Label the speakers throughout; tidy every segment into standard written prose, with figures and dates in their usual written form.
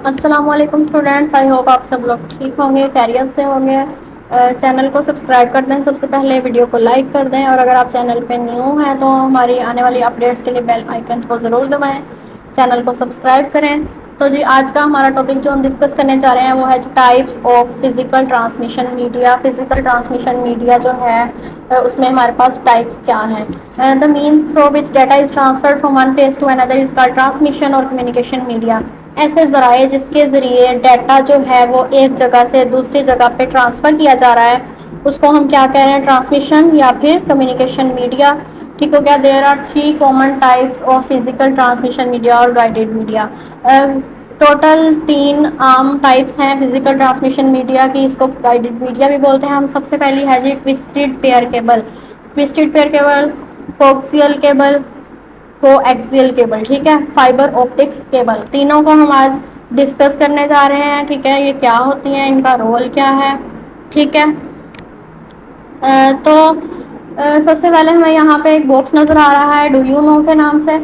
Speaker 1: अस्सलाम वालेकुम students, I hope आप सब लोग ठीक होंगे, खैरियत से होंगे। चैनल को सब्सक्राइब कर दें, सबसे पहले वीडियो को लाइक कर दें और अगर आप चैनल पे न्यू हैं तो हमारी आने वाली अपडेट्स के लिए बेल आइकन को ज़रूर दबाएं, चैनल को सब्सक्राइब करें। तो जी आज का हमारा टॉपिक जो हम डिस्कस करने जा रहे हैं वो है types of physical transmission media. Physical transmission media जो है उसमें हमारे पास टाइप्स क्या हैं। The means through which data is transferred from one phase two another is called transmission और कम्युनिकेशन मीडिया। ऐसे ज़राए जिसके ज़रिए डाटा जो है वो एक जगह से दूसरी जगह पे ट्रांसफ़र किया जा रहा है उसको हम क्या कह रहे हैं, ट्रांसमिशन या फिर कम्युनिकेशन मीडिया। ठीक हो गया। There are three common types of physical transmission media और गाइडेड मीडिया। टोटल तीन आम टाइप्स हैं फिजिकल ट्रांसमिशन मीडिया की, इसको गाइडेड मीडिया भी बोलते हैं हम। सबसे पहली है जी twisted pair cable. Twisted pair cable, coaxial cable, coaxial cable, ठीक है, फाइबर ऑप्टिक्स केबल, तीनों को हम आज डिस्कस करने जा रहे हैं। ठीक है, ये क्या होती हैं, इनका रोल क्या है। ठीक है। तो सबसे पहले हमें यहाँ पे एक बॉक्स नज़र आ रहा है डू यू नो के नाम से।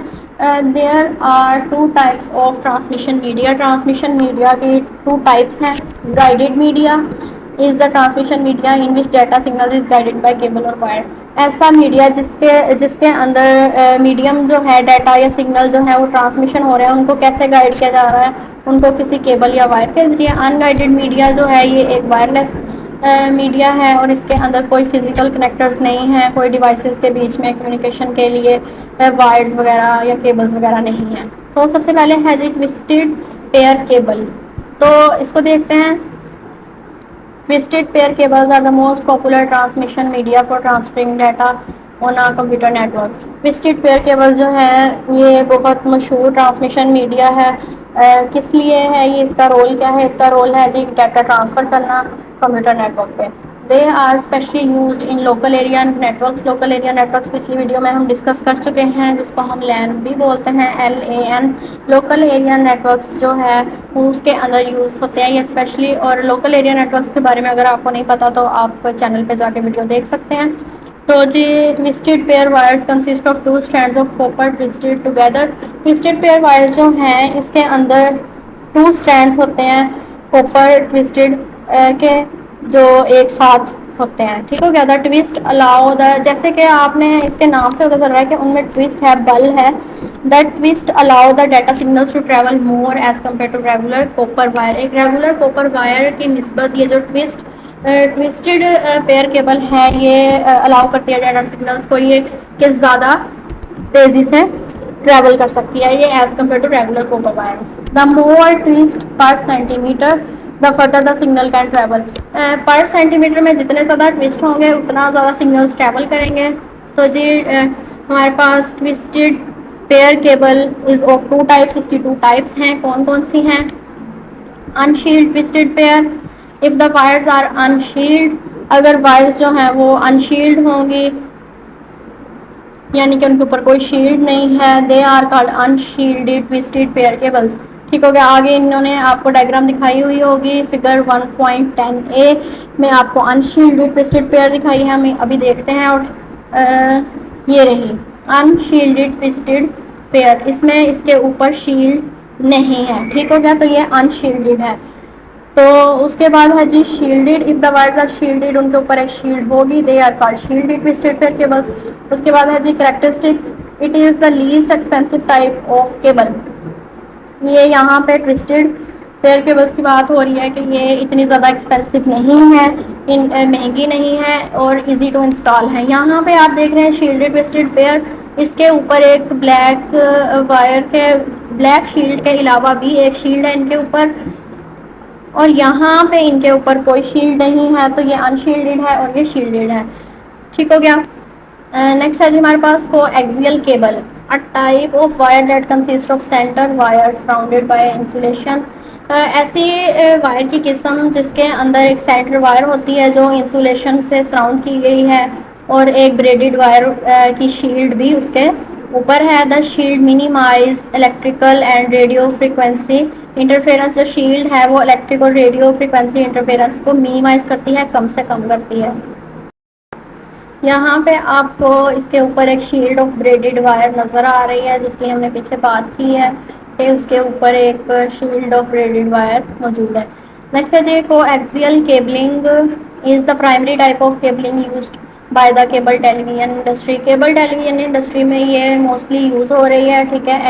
Speaker 1: There are two types of transmission media. Transmission media की टू टाइप्स हैं। Guided media is the transmission media in which data signal is guided by cable और वायर। ऐसा मीडिया जिसके जिसके अंदर मीडियम जो है, डाटा या सिग्नल जो है वो ट्रांसमिशन हो रहे हैं, उनको कैसे गाइड किया जा रहा है, उनको किसी केबल या वायर के जरिए। अनगाइडेड मीडिया जो है ये एक वायरलेस मीडिया है और इसके अंदर कोई फिजिकल कनेक्टर्स नहीं हैं, कोई डिवाइसेस के बीच में कम्युनिकेशन के लिए वायर्स वगैरह या केबल्स वगैरह नहीं हैं। तो सबसे पहले है जी ट्विस्टेड पेयर केबल। तो इसको देखते हैं। Twisted pair cables are the most popular transmission media for transferring data on a computer network। Twisted pair cable जो है ये बहुत मशहूर ट्रांसमिशन मीडिया है। किस लिए है ये, इसका रोल क्या है? इसका रोल है जी डाटा ट्रांसफ़र करना कंप्यूटर नेटवर्क पे। They are specially used in local area networks. Local area networks पिछली वीडियो में हम डिस्कस कर चुके हैं, जिसको हम लैन भी बोलते हैं, LAN। लोकल एरिया नेटवर्क्स जो है उसके अंदर यूज़ होते हैं ये स्पेशली। और लोकल एरिया नेटवर्क्स के बारे में अगर आपको नहीं पता तो आप चैनल पे जाके वीडियो देख सकते हैं। तो जी twisted pair wires consist of two strands of copper twisted together. Twisted pair wires जो हैं इसके अंदर टू स्ट्रैंड्स होते हैं कॉपर ट्विस्टेड के, जो एक साथ होते हैं। ठीक हो गया। द ट्विस्ट अलाउ द, जैसे कि आपने इसके नाम से पता चल रहा है कि उनमें ट्विस्ट है, बल है। The twist allow the data signals to travel more as compare to regular copper wire. एक रेगुलर कॉपर वायर की निस्बत ये जो ट्विस्टेड पेयर केबल है ये अलाउ करती है डाटा सिग्नल्स को ये कि ज़्यादा तेज़ी से ट्रैवल कर सकती है ये as compare to regular copper wire. The more twist per centimetre the further the signal can travel. Per centimetre में जितने ज़्यादा ट्विस्ट होंगे उतना ज़्यादा सिग्नल्स ट्रैवल करेंगे। तो जी हमारे पास twisted pair cable is of two types. इसकी टू टाइप्स हैं, कौन कौन सी हैं? Unshielded twisted pair. If the wires are unshielded, अगर वायर्स जो हैं वो अनशील्ड होंगी यानी कि उनके ऊपर कोई शील्ड नहीं है, they are called unshielded twisted pair cables. ठीक हो गया। आगे इन्होंने आपको डायग्राम दिखाई हुई होगी, फिगर 1.10a में आपको अनशील्डेड ट्विस्टेड पेयर दिखाई है, हमें अभी देखते हैं। और ये रही अनशील्डेड ट्विस्टेड पेयर, इसमें इसके ऊपर शील्ड नहीं है। ठीक हो गया, तो ये अनशील्डेड है। तो उसके बाद है जी shielded. If the wires are shielded, उनके ऊपर एक शील्ड होगी, they are called shielded twisted pair cables. उसके बाद है जी characteristics. It is the least expensive type of cable. ये यहाँ पे ट्विस्टेड पेयर केबल्स की बात हो रही है कि ये इतनी ज़्यादा एक्सपेंसिव नहीं है, महंगी नहीं है और इजी टू इंस्टॉल है। यहाँ पे आप देख रहे हैं शील्डेड ट्विस्टेड पेयर, इसके ऊपर एक ब्लैक वायर के ब्लैक शील्ड के अलावा भी एक शील्ड है इनके ऊपर, और यहाँ पे इनके ऊपर कोई शील्ड नहीं है, तो ये अनशील्डेड है और ये शील्डेड है। ठीक हो गया। नेक्स्ट है जी हमारे पास coaxial cable, a type of wire that consist of centre wire surrounded by insulation. ऐसी वायर की किस्म जिसके अंदर एक सेंटर वायर होती है जो इंसुलेशन से सराउंड की गई है और एक ब्रेडेड वायर की शील्ड भी उसके ऊपर है। The shield minimize electrical and radio frequency interference. जो शील्ड है वो इलेक्ट्रिक और रेडियो फ्रिक्वेंसी इंटरफेरेंस को मिनिमाइज करती है, कम से कम करती है। यहाँ पे आपको इसके ऊपर एक शील्ड ऑफ ब्रेडेड वायर नज़र आ रही है जिसकी हमने पीछे बात की है। उसके ऊपर एक शील्ड ऑफ ब्रेडेड वायर मौजूद है। नेक्स्ट है जी coaxial cabling is the primary type of cabling used by the cable television industry. Cable television industry में ये मोस्टली यूज हो रही है, ठीक है।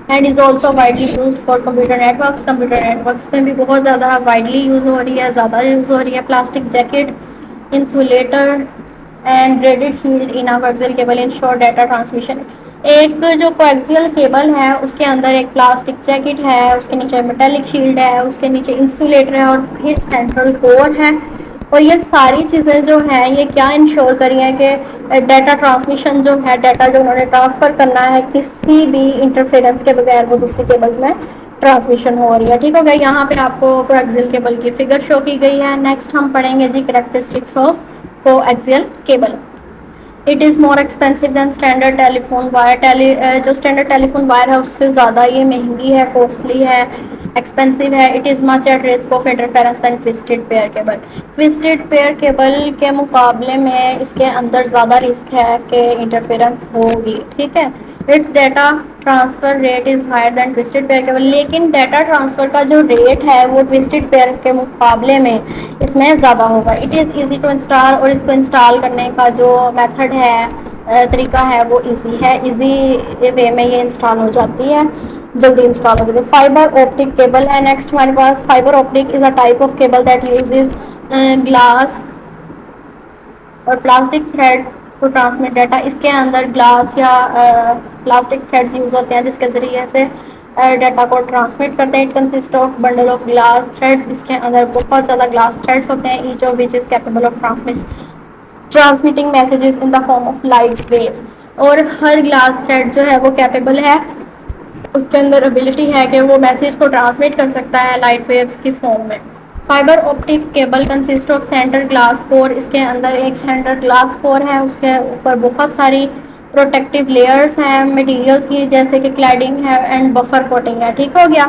Speaker 1: And is also widely use for computer networks. Computer networks में भी बहुत ज़्यादा वाइडली यूज हो रही है, ज़्यादा यूज हो रही है। Plastic jacket, insulator and braided shield in a coaxial cable ensure data transmission. एक जो कोएक्सियल केबल है उसके अंदर एक प्लास्टिक जैकेट है, उसके नीचे मेटेलिक शील्ड है, उसके नीचे इंसुलेटर है और फिर सेंट्रल कोर है। और ये सारी चीज़ें जो है ये क्या इंश्योर करी है कि डाटा ट्रांसमिशन जो है, डाटा जो उन्होंने ट्रांसफ़र करना है किसी भी इंटरफेरेंस के बगैर वो दूसरी केबल्स में ट्रांसमिशन हो रही है। ठीक हो गया। यहाँ पे आपको कोएक्सियल केबल की फिगर शो की गई है। नेक्स्ट हम पढ़ेंगे जी characteristics of coaxial cable. It is more expensive than standard telephone wire. जो स्टैंडर्ड टेलीफोन वायर है उससे ज़्यादा ये महंगी है, कॉस्टली है, एक्सपेंसिव है। It is much at risk of interference than twisted pair cable. Twisted pair cable के मुकाबले में इसके अंदर ज़्यादा रिस्क है कि इंटरफेरेंस होगी, ठीक है। Its data transfer rate is higher than twisted pair cable. लेकिन डाटा ट्रांसफ़र का जो रेट है वो ट्विस्टेड पेयर के मुकाबले में इसमें ज़्यादा होगा। It is easy to install, और इसको इंस्टॉल करने का जो मेथड है, तरीका है, वो इजी है। इजी वे में ये इंस्टॉल हो जाती है, जल्दी इंस्टॉल हो जाती है। फाइबर ऑप्टिक केबल है नेक्स्ट हमारे पास। Fibre optic is a type of cable that uses glass और plastic thread to transmit data. इसके अंदर ग्लास या प्लास्टिक थ्रेड्स यूज होते हैं जिसके ज़रिए से डाटा को ट्रांसमिट करते हैं। It consist of bundle of glass threads. इसके अंदर बहुत ज़्यादा ग्लास थ्रेड्स होते हैं, each of which is capable of transmitting messages in the form of light waves. और हर ग्लास थ्रेड जो है वो कैपेबल है, उसके अंदर एबिलिटी है कि वो मैसेज को ट्रांसमिट कर सकता है लाइट वेव्स की फॉर्म में। Fibre optic cable consist of centre glass core. इसके अंदर एक सेंटर ग्लास कोर है, उसके ऊपर बहुत सारी प्रोटेक्टिव लेयर्स हैं मटेरियल्स की, जैसे कि क्लैडिंग है एंड बफर कोटिंग है। ठीक हो गया।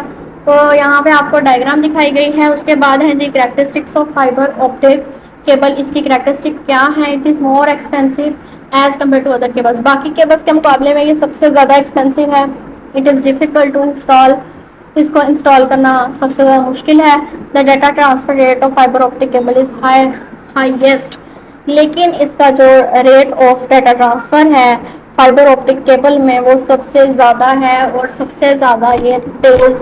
Speaker 1: तो यहाँ पे आपको डायग्राम दिखाई गई है। उसके बाद है जी characteristics of fibre optic cable. इसकी कैरेक्टरिस्टिक क्या है? It is more expensive as compare to other cables. बाकी केबल्स के मुकाबले में ये सबसे ज़्यादा एक्सपेंसिव है। It is difficult to install. इसको इंस्टॉल करना सबसे ज़्यादा मुश्किल है। The data transfer rate of fibre optic cable is highest. लेकिन इसका जो रेट ऑफ डाटा ट्रांसफ़र है फाइबर ऑप्टिक केबल में वो सबसे ज़्यादा है, और सबसे ज़्यादा ये तेज़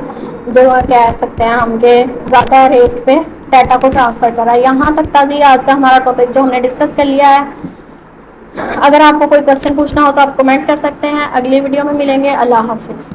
Speaker 1: जो कह सकते हैं हम कि ज़्यादा रेट पे डाटा को ट्रांसफ़र करा। यहाँ तक था जी आज का हमारा टॉपिक जो हमने डिस्कस कर लिया है। अगर आपको कोई क्वेश्चन पूछना हो तो आप कमेंट कर सकते हैं। अगली वीडियो में मिलेंगे। अल्लाह हाफिज़।